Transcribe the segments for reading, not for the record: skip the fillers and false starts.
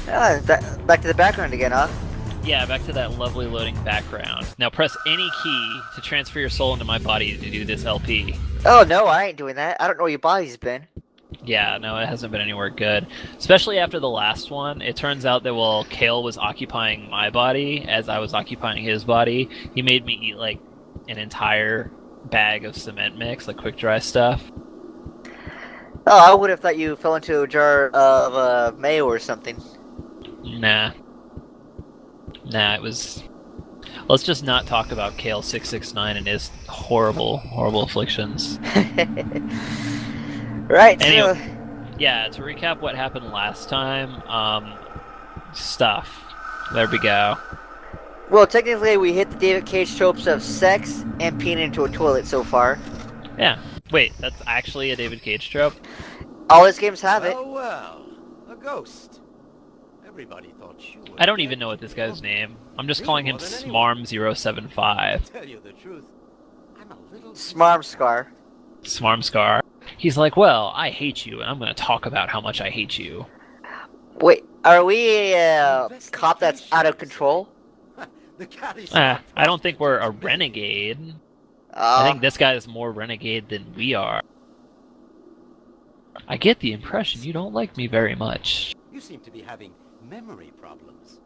Back to the background again, huh? Yeah, back to that lovely loading background. Now press any key to transfer your soul into my body to do this LP. Oh no, I ain't doing that. I don't know where your body's been. Yeah, no, it hasn't been anywhere good. Especially after the last one. It turns out that while Kale was occupying my body as I was occupying his body, he made me eat like an entire bag of cement mix, like quick dry stuff. Oh, I would have thought you fell into a jar of mayo or something. Nah. Nah, it was. Let's just not talk about Kale 669 and his horrible, horrible afflictions. Right, Anyway, so... yeah, to recap what happened last time, stuff. There we go. Well, technically we hit the David Cage tropes of sex and peeing into a toilet so far. Yeah. Wait, that's actually a David Cage trope? All his games have it. Well, well, a ghost. Everybody thought you were I don't dead even know what this guy's before. name. I'm just Me calling him more than anyone. Smarm075. Tell you the truth, I'm a little Smarmscar. Smarmscar. He's like, well, I hate you, and I'm gonna talk about how much I hate you. Wait, are we a cop that's out of control? The cat is I don't think we're a renegade. I think this guy is more renegade than we are. I get the impression you don't like me very much. You seem to be having memory problems.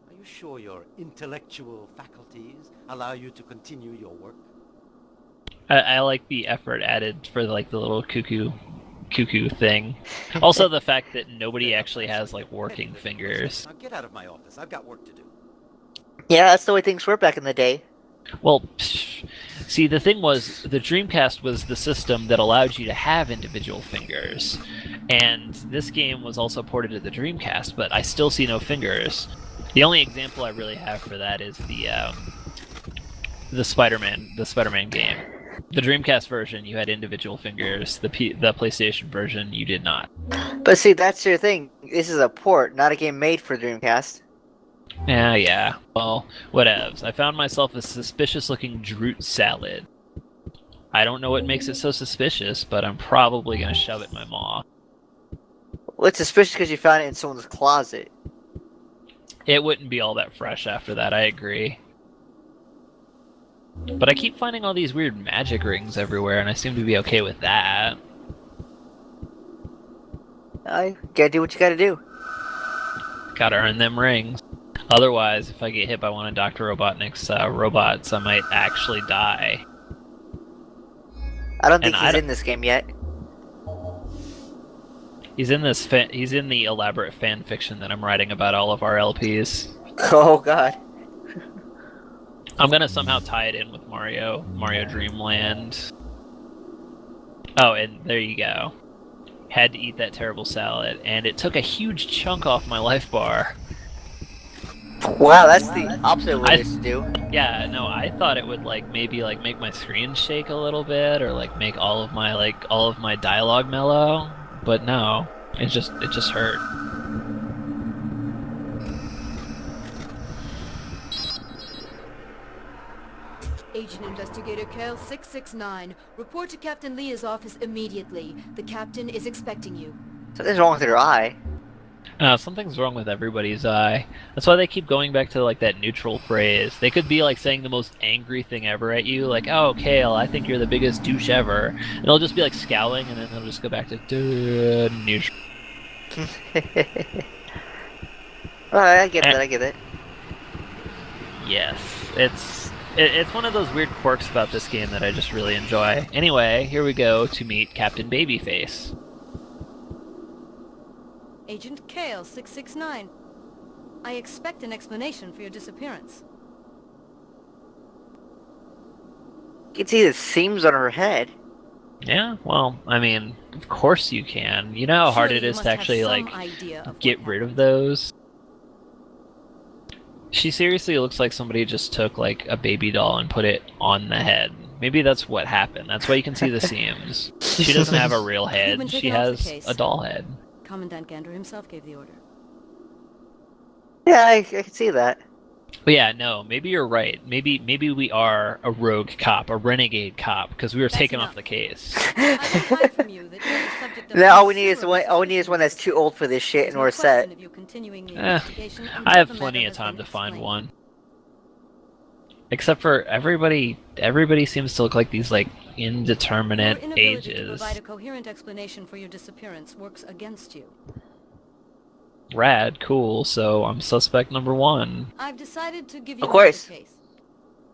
Are you sure your intellectual faculties allow you to continue your work? I like the effort added for like the little cuckoo thing. Also the fact that nobody actually has like working fingers. Now get out of my office. I've got work to do. Yeah, that's the way things were back in the day. Well, see, the thing was, the Dreamcast was the system that allowed you to have individual fingers. And this game was also ported to the Dreamcast, but I still see no fingers. The only example I really have for that is the Spider-Man game. The Dreamcast version, you had individual fingers. The PlayStation version, you did not. But see, that's your thing. This is a port, not a game made for Dreamcast. Yeah. Well, whatevs. I found myself a suspicious-looking Droot salad. I don't know what makes it so suspicious, but I'm probably gonna shove it in my maw. Well, it's suspicious because you found it in someone's closet. It wouldn't be all that fresh after that, I agree. But I keep finding all these weird magic rings everywhere, and I seem to be okay with that. I gotta do what you gotta do. Gotta earn them rings. Otherwise, if I get hit by one of Dr. Robotnik's robots, I might actually die. I don't think And he's in this game yet. He's in this. He's in the elaborate fan fiction that I'm writing about all of our LPs. Oh god. I'm gonna somehow tie it in with Mario Dreamland. Oh, and there you go. Had to eat that terrible salad, and it took a huge chunk off my life bar. Wow, that's the opposite of what it used to do. Yeah, no, I thought it would like maybe like make my screen shake a little bit, or like make all of my dialogue mellow. But no, it just hurt. Agent Investigator Kale 669, report to Captain Leah's office immediately. The captain is expecting you. Something's wrong with your eye. Something's wrong with everybody's eye. That's why they keep going back to like that neutral phrase. They could be like saying the most angry thing ever at you, like, "Oh, Kale, I think you're the biggest douche ever," and they'll just be like scowling, and then they'll just go back to neutral. Alright, I get that, I get it. Yes, it's one of those weird quirks about this game that I just really enjoy. Anyway, here we go to meet Captain Babyface. Agent Kale 669. I expect an explanation for your disappearance. You can see the seams on her head. Yeah, well, I mean, of course you can. You know how hard Surely it you is must to have actually, some like, idea of get what rid of happened. those. She seriously looks like somebody just took, like, a baby doll and put it on the head. Maybe that's what happened. That's why you can see the seams. She doesn't have a real You've head. been She taken off the has case. a doll head. Commandant Gander himself gave the order. Yeah, I can see that. But yeah, no, maybe you're right. Maybe we are a rogue cop, a renegade cop, because we were That's taken enough. off the case. I will hide from you that you're the subject of Now all we need is considerable one. All we need is one that's too old for this shit, There's and no we're question set. of you continuing the Eh, investigation I until have the plenty matter of has time been to find explained. one. Except for everybody seems to look like these like Your indeterminate inability to ages. provide a coherent explanation for your disappearance works against you. Rad, cool. So I'm suspect number 1. I've decided to give you Of course. another case.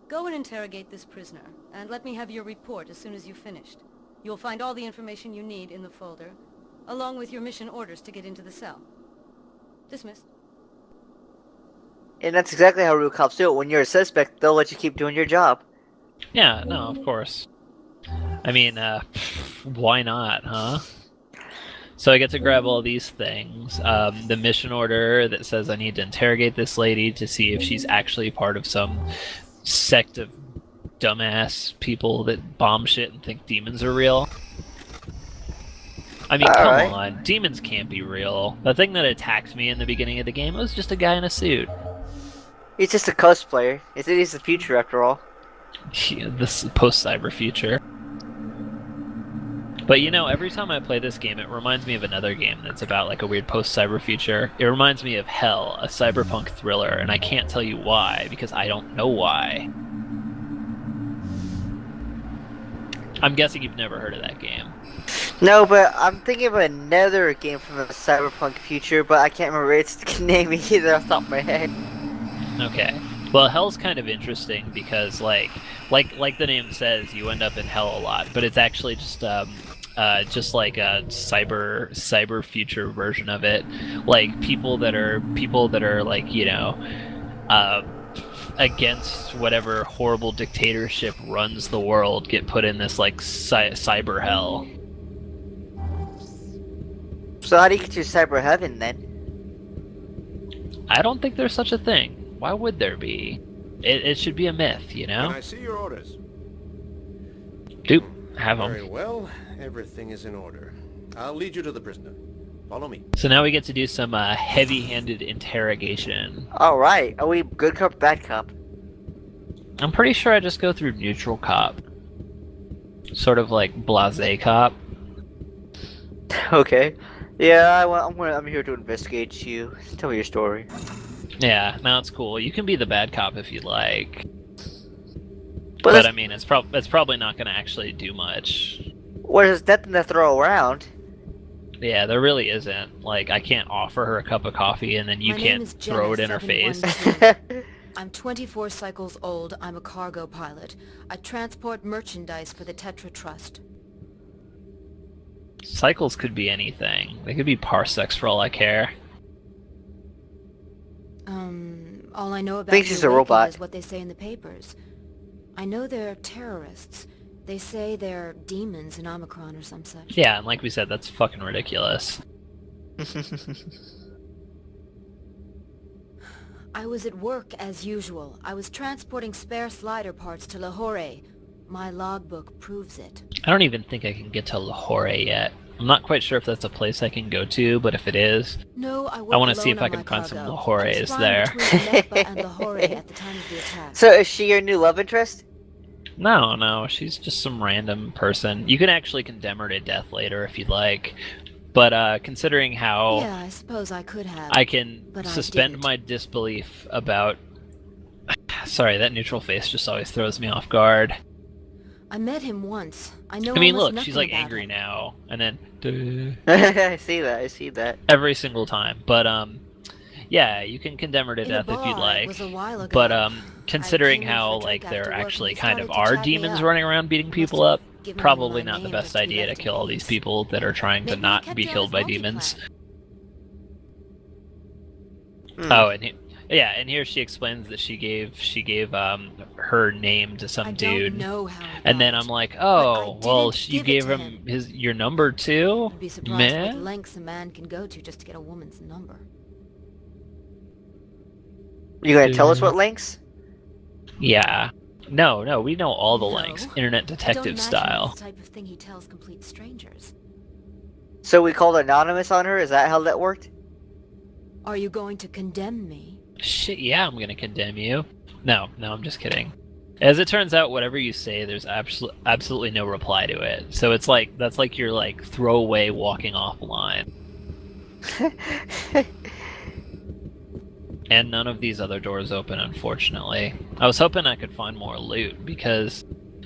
Go and interrogate this prisoner, and let me have your report as soon as you've finished. You'll find all the information you need in the folder, along with your mission orders to get into the cell. Dismissed. And that's exactly how real cops do it. When you're a suspect, they'll let you keep doing your job. Yeah, no, of course. I mean, why not, huh? So I get to grab all these things. The mission order that says I need to interrogate this lady to see if she's actually part of some sect of dumbass people that bomb shit and think demons are real. I mean, come Alright. on. Demons can't be real. The thing that attacked me in the beginning of the game was just a guy in a suit. He's just a cosplayer. It is the future after all. This post-cyber future. But you know, every time I play this game, it reminds me of another game that's about like a weird post-cyber future. It reminds me of Hell, a cyberpunk thriller, and I can't tell you why, because I don't know why. I'm guessing you've never heard of that game. No, but I'm thinking of another game from the cyberpunk future, but I can't remember its name either off the top of my head. Okay. Well, Hell's kind of interesting because, like the name says, you end up in Hell a lot, but it's actually just like a cyber future version of it. Like people that are like, you know, against whatever horrible dictatorship runs the world get put in this like cyber hell. So how do you get to cyber heaven then? I don't think there's such a thing. Why would there be? It should be a myth, you know? Can I see your orders? Doop, have Very them. well. Everything is in order. I'll lead you to the prisoner. Follow me. So now we get to do some heavy-handed interrogation. Alright, are we good cop, bad cop? I'm pretty sure I just go through neutral cop. Sort of like blasé cop. Okay. Yeah, I'm here to investigate you. Tell me your story. Yeah, no, it's cool. You can be the bad cop if you'd like. But But I mean, it's probably not going to actually do much. there's nothing to throw around. Yeah, there really isn't. Like, I can't offer her a cup of coffee and then you My name can't is throw it Jenna in her face. 712. I'm 24 cycles old. I'm a cargo pilot. I transport merchandise for the Tetra Trust. Cycles could be anything. They could be parsecs for all I care. All I know about Think the she's a Awakened robot. is what they say in the papers. I know they're terrorists. They say they're demons in Omikron or some such. Yeah, and like we said, that's fucking ridiculous. I was at work as usual. I was transporting spare slider parts to Lahore. My logbook proves it. I don't even think I can get to Lahore yet. I'm not quite sure if that's a place I can go to, but if it is, No, I I want to see alone if I on can my find some cargo. Lahores I was flying there. between Mecca and Lahore at the time of the attack. So is she your new love interest? No, she's just some random person. You can actually condemn her to death later if you'd like. But considering how Yeah, I suppose I could have. I can but I suspend didn't. my disbelief about... Sorry, that neutral face just always throws me off guard. I met him once. I know. I mean, almost look, she's nothing like about angry him. now, and then... duh, I see that. every single time. But, yeah, you can condemn her to In a death if you'd bar, like. It was a while ago. But considering came in how for a like drink there after work actually and he kind of started to are chat me demons up. running around beating Must people have up, given me probably my not the name best just to be idea to left in kill all these peace. people that are trying to Maybe he not kept be you on killed his by multi-plan. demons. Hmm. Oh, and yeah, and here she explains that she gave her name to some I dude, don't know how. I and then got I'm it, like, but oh, I well, didn't you give it gave to him your number too, I'd be surprised meh. what lengths a man can go to just to get a woman's number. You gonna tell us what links? Yeah, no, we know all the No. links, internet I don't detective imagine style. that's the type of thing he tells complete strangers. So we called anonymous on her. Is that how that worked? Are you going to condemn me? Shit, yeah, I'm gonna condemn you. No, I'm just kidding. As it turns out, whatever you say, there's absolutely no reply to it. So it's like, that's like your, like, throwaway walking off line. And none of these other doors open, unfortunately. I was hoping I could find more loot, because,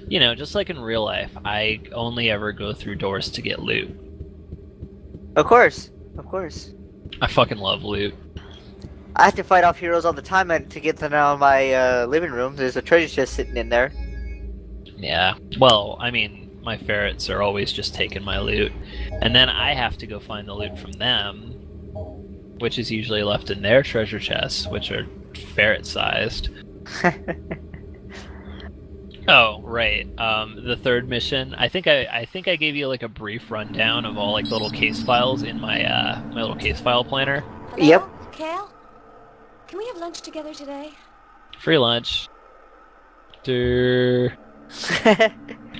you know, just like in real life, I only ever go through doors to get loot. Of course. Of course. I fucking love loot. I have to fight off heroes all the time and to get them out of my living room. There's a treasure chest sitting in there. Yeah. Well, I mean, my ferrets are always just taking my loot. And then I have to go find the loot from them, which is usually left in their treasure chests, which are ferret-sized. Oh, right. The third mission. I think I gave you like a brief rundown of all like the little case files in my my little case file planner. Hello? Yep. Kale? Can we have lunch together today? Free lunch. Durr.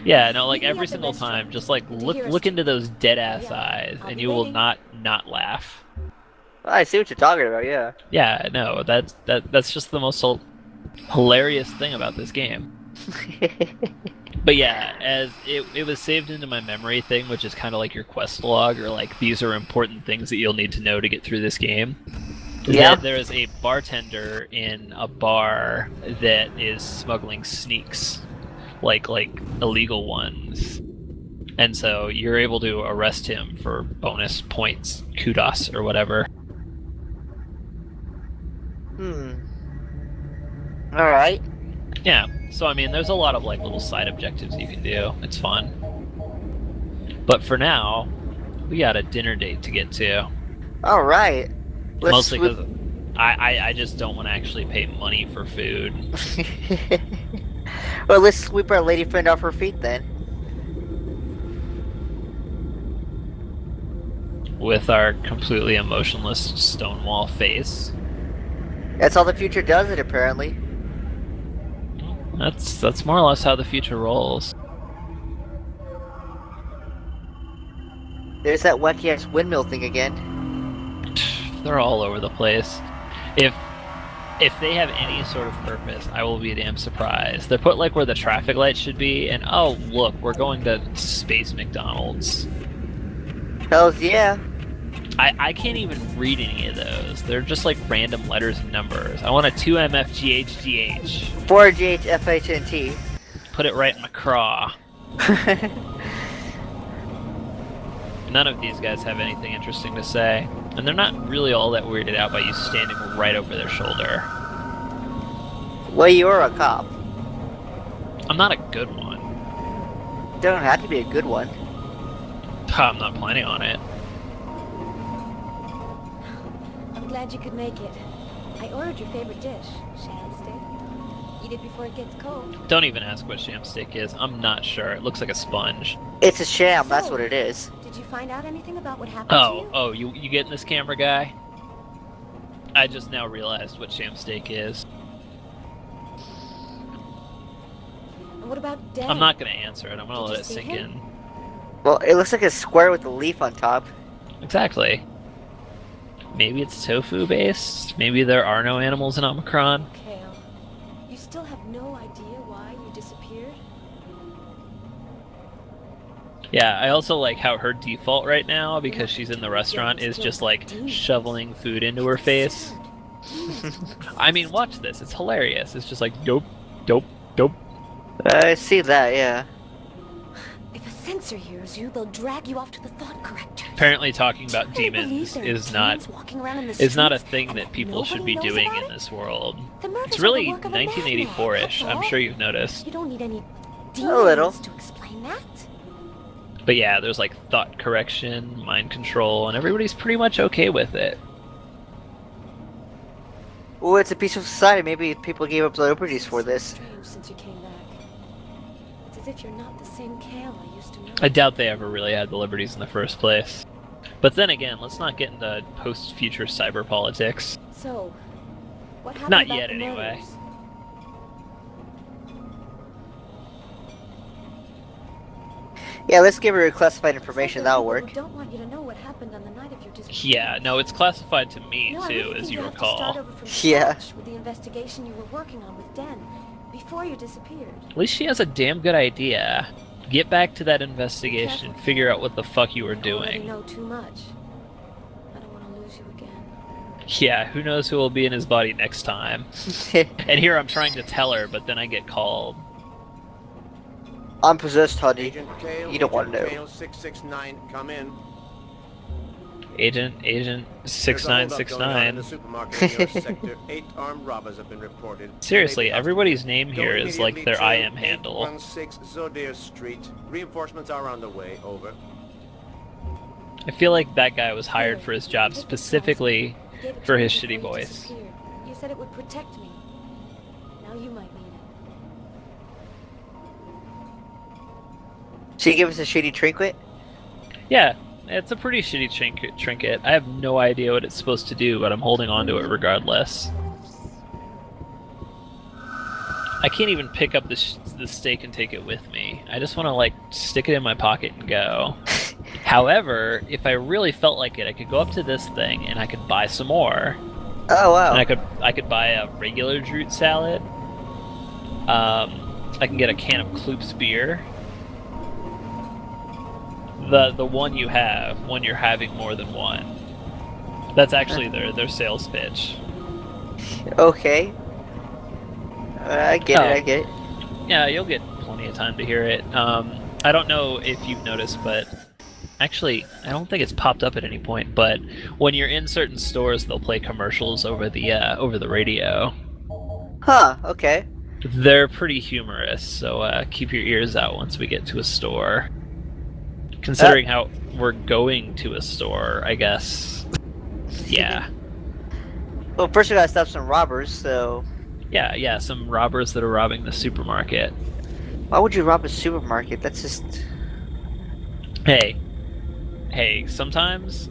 Yeah, no, like Meet me every at the single restaurant time, just like to look hear us look talk. into those dead ass Yeah, eyes, I'll and be you will waiting. not laugh. I see what you're talking about, yeah. Yeah, no, that's just the most hilarious thing about this game. But yeah, as it was saved into my memory thing, which is kind of like your quest log, or like these are important things that you'll need to know to get through this game. Yeah. That there is a bartender in a bar that is smuggling sneaks, like illegal ones, and so you're able to arrest him for bonus points, kudos, or whatever. Alright. Yeah, so I mean, there's a lot of like little side objectives you can do. It's fun. But for now, we got a dinner date to get to. Alright. Mostly because I just don't want to actually pay money for food. Well, let's sweep our lady friend off her feet then. With our completely emotionless stonewall face. That's how the future does it, apparently. That's more or less how the future rolls. There's that wacky ass windmill thing again. They're all over the place. If they have any sort of purpose, I will be damn surprised. They're put like where the traffic lights should be, and oh look, we're going to Space McDonald's. Hells yeah. I can't even read any of those. They're just like random letters and numbers. I want a 2MFGHGH. 4GHFHNT. Put it right in my craw. None of these guys have anything interesting to say, and they're not really all that weirded out by you standing right over their shoulder. Well, you're a cop. I'm not a good one. Don't have to be a good one. I'm not planning on it. I'm glad you could make it. I ordered your favorite dish, shad steak. Eat it before it gets cold. Don't even ask what sham steak is. I'm not sure. It looks like a sponge. It's a sham, that's So, what it is. Did you find out anything about what happened to you? You getting this camera guy? I just now realized what sham steak is. And what about Dad? I'm not gonna answer it. I'm gonna Did let you it see sink him? in. Well, it looks like a square with a leaf on top. Exactly. Maybe it's tofu based. Maybe there are no animals in Omikron. Kale, you still have no idea why you disappeared? Yeah, I also like how her default right now, because she's in the restaurant, is just like shoveling food into her face. I mean, watch this. It's hilarious. It's just like dope, dope, dope. I see that, yeah. If a censor hears you, they'll drag you off to the thought corrector. Apparently, talking about Can you believe demons there are is not demons walking around in the a streets thing and that people should nobody be knows doing about in it? this world. The murders It's are really the work of a madman, 1984-ish. that's I'm all. sure you've noticed. You don't need any little. demons to explain that. But yeah, there's like thought correction, mind control, and everybody's pretty much okay with it. Well, it's a peaceful society. Maybe people gave up their liberties for this. Strange since you came back. It's as if you're not the same Kale I used to know. I doubt they ever really had the liberties in the first place. But then again, let's not get into post-future cyber politics. So, what happened Not about yet, the anyway. murders? Yeah, let's give her classified information. That'll work. I don't want you to know what happened on the night of your disappearance. Yeah, no, it's classified to me No, I too, really as think you have to start recall. over from Yeah. scratch with the investigation you were working on with Den before you disappeared. At least she has a damn good idea. Get back to that investigation, figure out what the fuck you were I already doing. know too much. I don't want to lose you again. Yeah, who knows who will be in his body next time. And here I'm trying to tell her, but then I get called. I'm possessed, honey. Agent Kale, You don't want to know. Kale 669, come in. Agent There's a holdup going on in 6969. the supermarket in your sector. 8 armed robbers have been reported. Seriously, Make the everybody's name Go here is like immediately their to IM handle. 816 Zodir Street. Reinforcements are on the way. Over. I feel like that guy was hired for his job specifically Gave it to for me his before shitty you voice. disappeared. You said it would protect me. Now you might need it. She gave us a shitty trinket. Yeah, it's a pretty shitty trinket. I have no idea what it's supposed to do, but I'm holding on to it regardless. I can't even pick up the steak and take it with me. I just want to like stick it in my pocket and go. However, if I really felt like it, I could go up to this thing and I could buy some more. Oh wow. And I could buy a regular Droot salad. I can get a can of Kloop's beer. The one you have when you're having more than one. That's actually their sales pitch. Okay. I get it. Oh. I get it. Yeah, you'll get plenty of time to hear it. I don't know if you've noticed, but actually, I don't think it's popped up at any point. But when you're in certain stores, they'll play commercials over the radio. Huh. Okay. They're pretty humorous, so keep your ears out once we get to a store. Considering how we're going to a store, I guess. Yeah. Well, first we gotta stop some robbers. So Yeah, some robbers that are robbing the supermarket. why would you rob a supermarket? That's just. Hey, sometimes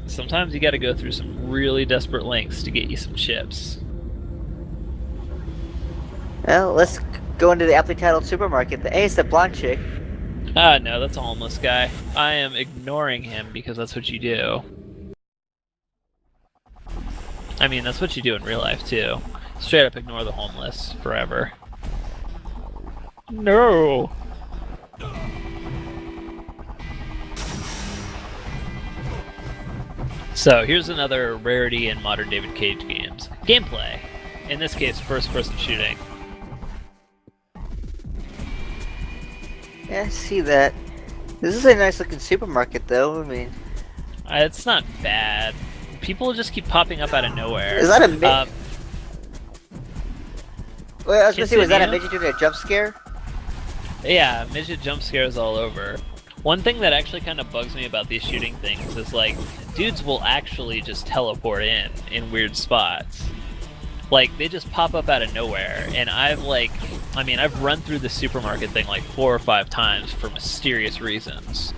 you gotta go through some really desperate lengths to get you some chips. Well, let's go into the aptly titled supermarket. Hey, it's the blonde chick. Ah, no, that's a homeless guy. I am ignoring him because that's what you do. I mean, that's what you do in real life, too. Straight up ignore the homeless forever. No! So, here's another rarity in modern David Cage games. Gameplay. In this case, first-person shooting. Yeah, I see that. This is a nice looking supermarket, though. I mean, It's not bad. People just keep popping up out of nowhere. is that a midget? Wait, I was gonna say, was that a continue? midget doing a jump scare? Yeah, midget jump scares all over. One thing that actually kind of bugs me about these shooting things is like, dudes will actually just teleport in weird spots. Like, they just pop up out of nowhere, and I've run through the supermarket thing like 4 or 5 times for mysterious reasons.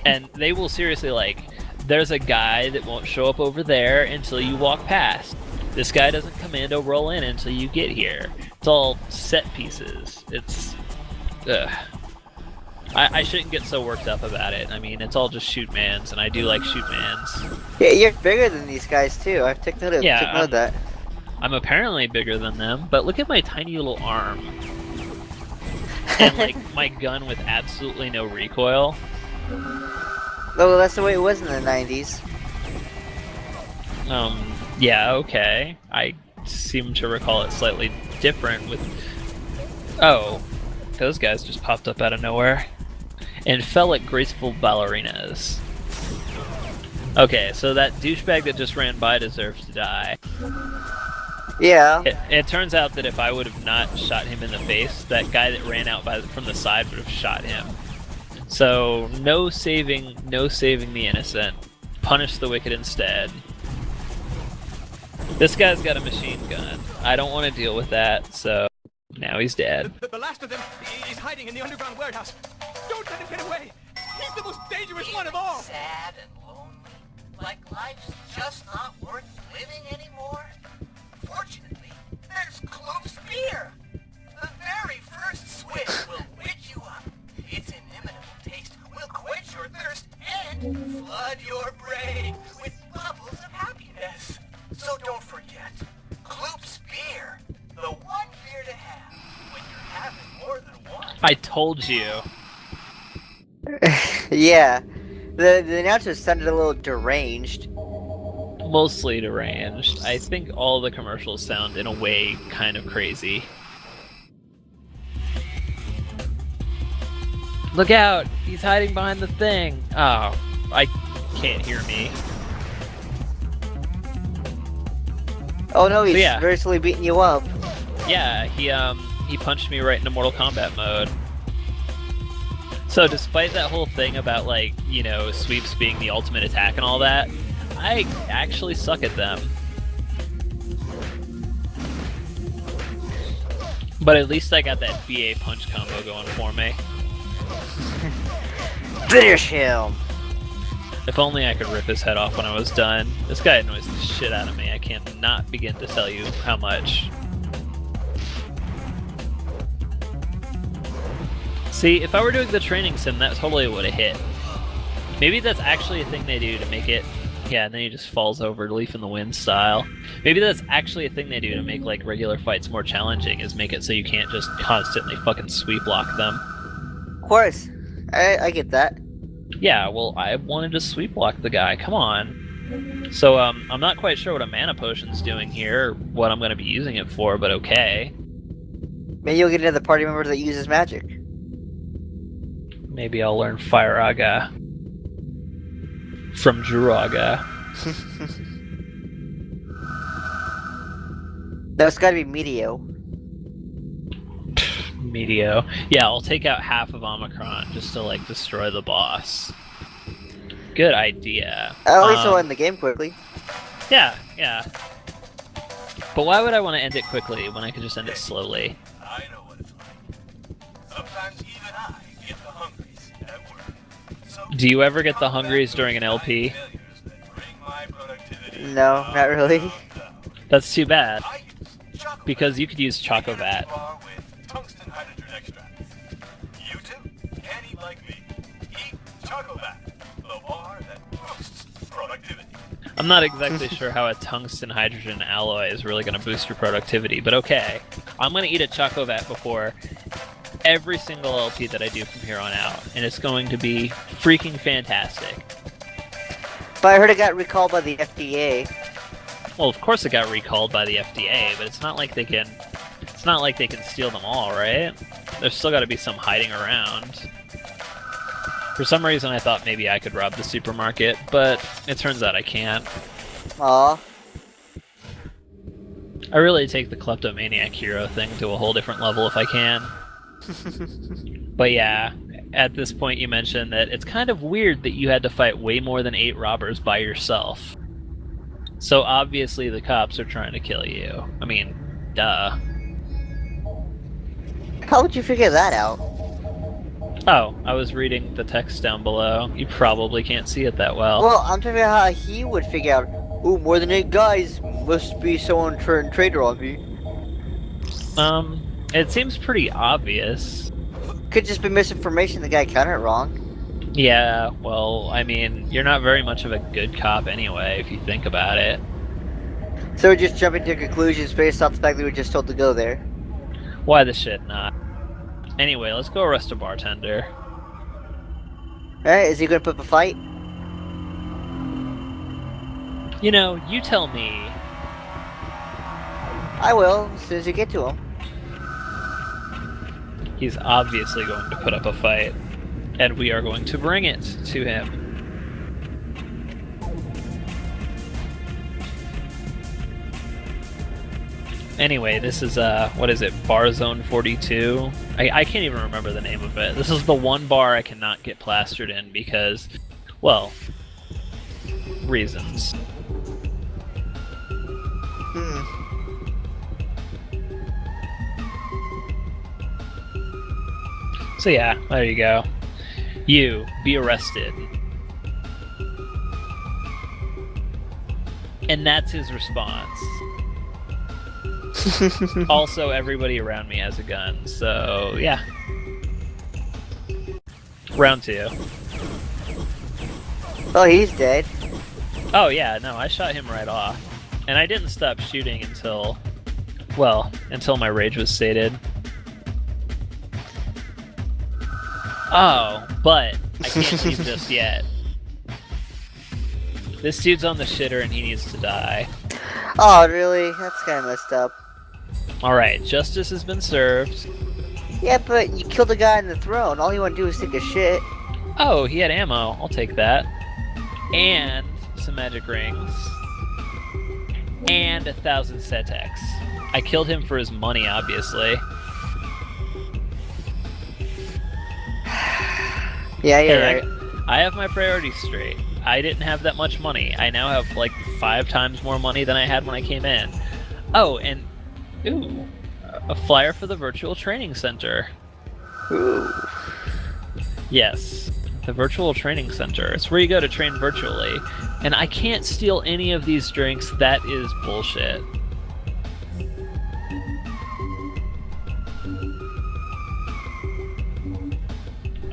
And they will seriously, like, there's a guy that won't show up over there until you walk past. This guy doesn't commando roll in until you get here. It's all set pieces. It's... ugh. I shouldn't get so worked up about it. I mean, it's all just shoot mans, and I do like shoot mans. Yeah, you're bigger than these guys too. I've taken note of, Yeah, took note of that. I'm apparently bigger than them, but look at my tiny little arm. And, like, my gun with absolutely no recoil. Oh, that's the way it was in the 90s. Yeah, okay. I seem to recall it slightly different with... Oh, those guys just popped up out of nowhere. And fell like graceful ballerinas. Okay, so that douchebag that just ran by deserves to die. Yeah. It turns out that if I would have not shot him in the face, that guy that ran out from the side would have shot him. So, no saving the innocent. Punish the wicked instead. This guy's got a machine gun. I don't want to deal with that, so now he's dead. The last of them is hiding in the underground warehouse. Don't let him get away. He's the most dangerous one of all. Sad and lonely, like life's just not worth living anymore. Fortunately, there's Kloop's beer. The very first swig will wake you up. Its inimitable taste will So don't forget, Kloop's beer. The one beer to have when you're having more than one. I told you. Yeah. The announcer sounded a little deranged. Mostly deranged. I think all the commercials sound, in a way, kind of crazy. Look out! He's hiding behind the thing! Oh, I can't hear me. Oh no, he's So, yeah. virtually beating you up. Yeah, he punched me right into Mortal Kombat mode. So despite that whole thing about, like, you know, sweeps being the ultimate attack and all that, I actually suck at them. But at least I got that BA punch combo going for me. Finish him! If only I could rip his head off when I was done. This guy annoys the shit out of me. I cannot begin to tell you how much. See, if I were doing the training sim, that totally would have hit. Maybe that's actually a thing they do to make it... Yeah, and then he just falls over, leaf in the wind style. Maybe that's actually a thing they do to make, like, regular fights more challenging, is make it so you can't just constantly fucking sweep block them. Of course. I get that. Yeah, well, I wanted to sweep block the guy, come on. So, I'm not quite sure what a mana potion's doing here, or what I'm gonna be using it for, but okay. Maybe you'll get another party member that uses magic. Maybe I'll learn Fire-Aga from Juraga. That's gotta be Medio. Medio. Yeah, I'll take out half of Omikron just to, like, destroy the boss. Good idea. At least I'll end the game quickly. Yeah, yeah. But why would I want to end it quickly when I could just end it slowly? I know what it's like. Sometimes even I get the hungries at work. Do you ever get the hungries during an LP? No, not really. That's too bad. Because you could use Chocovat. Tungsten hydrogen extract. You too can eat like me. Eat Chocovat, the bar that boosts productivity. I'm not exactly sure how a tungsten hydrogen alloy is really going to boost your productivity, but okay. I'm going to eat a Chocovat before every single LP that I do from here on out, and it's going to be freaking fantastic. But I heard it got recalled by the FDA. Well, of course it got recalled by the FDA, but it's not like they can... It's not like they can steal them all, right? There's still got to be some hiding around. For some reason, I thought maybe I could rob the supermarket, but it turns out I can't. Aw. I really take the kleptomaniac hero thing to a whole different level if I can. But yeah, at this point you mentioned that it's kind of weird that you had to fight way more than 8 robbers by yourself. So obviously the cops are trying to kill you. I mean, duh. How would you figure that out? Oh, I was reading the text down below. You probably can't see it that well. Well, I'm talking about how he would figure out, ooh, more than 8 guys must be someone trying to traitor on me. It seems pretty obvious. Could just be misinformation, the guy counted it wrong. Yeah, well, I mean, you're not very much of a good cop anyway, if you think about it. So we're just jumping to conclusions based off the fact that we were just told to go there. Why the shit not? Anyway, let's go arrest a bartender. Alright, is he gonna put up a fight? You know, you tell me. I will, as soon as you get to him. He's obviously going to put up a fight, and we are going to bring it to him. Anyway, this is, what is it, Bar Zone 42? I can't even remember the name of it. This is the one bar I cannot get plastered in because, well, reasons. So yeah, there you go. You, be arrested. And that's his response. Also, everybody around me has a gun, so yeah. Round 2. Oh, he's dead. Oh yeah, no, I shot him right off. And I didn't stop shooting until, well, until my rage was sated. Oh, but I can't leave just yet. This dude's on the shitter and he needs to die. Oh, really? That's kind of messed up. Alright, justice has been served. Yeah, but you killed the guy on the throne. All you want to do is take a shit. Oh, he had ammo. I'll take that. And some magic rings. And 1,000 Setex. I killed him for his money, obviously. Yeah, you're Hey, right. I have my priorities straight. I didn't have that much money. I now have like 5 times more money than I had when I came in. Oh, and ooh, a flyer for the virtual training center. Ooh. Yes, the virtual training center. It's where you go to train virtually. And I can't steal any of these drinks. That is bullshit.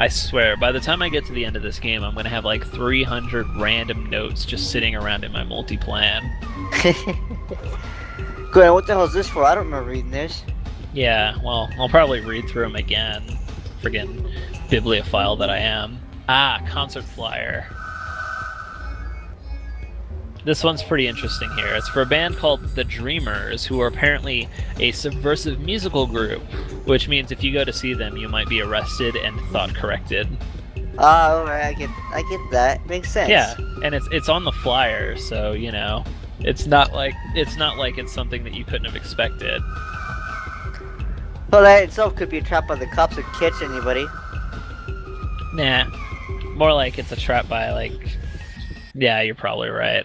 I swear, by the time I get to the end of this game, I'm gonna have like 300 random notes just sitting around in my multi-plan. Gwen, what the hell is this for? I don't remember reading this. Yeah, well, I'll probably read through them again. Friggin' bibliophile that I am. Ah, concert flyer. This one's pretty interesting here. It's for a band called The Dreamers, who are apparently a subversive musical group, which means if you go to see them, you might be arrested and thought corrected. Oh, alright, I get that. Makes sense. Yeah, and it's on the flyer, so you know, it's not like it's something that you couldn't have expected. Well, that itself could be a trap by the cops or catch anybody. Nah, more like it's a trap by like. Yeah, you're probably right.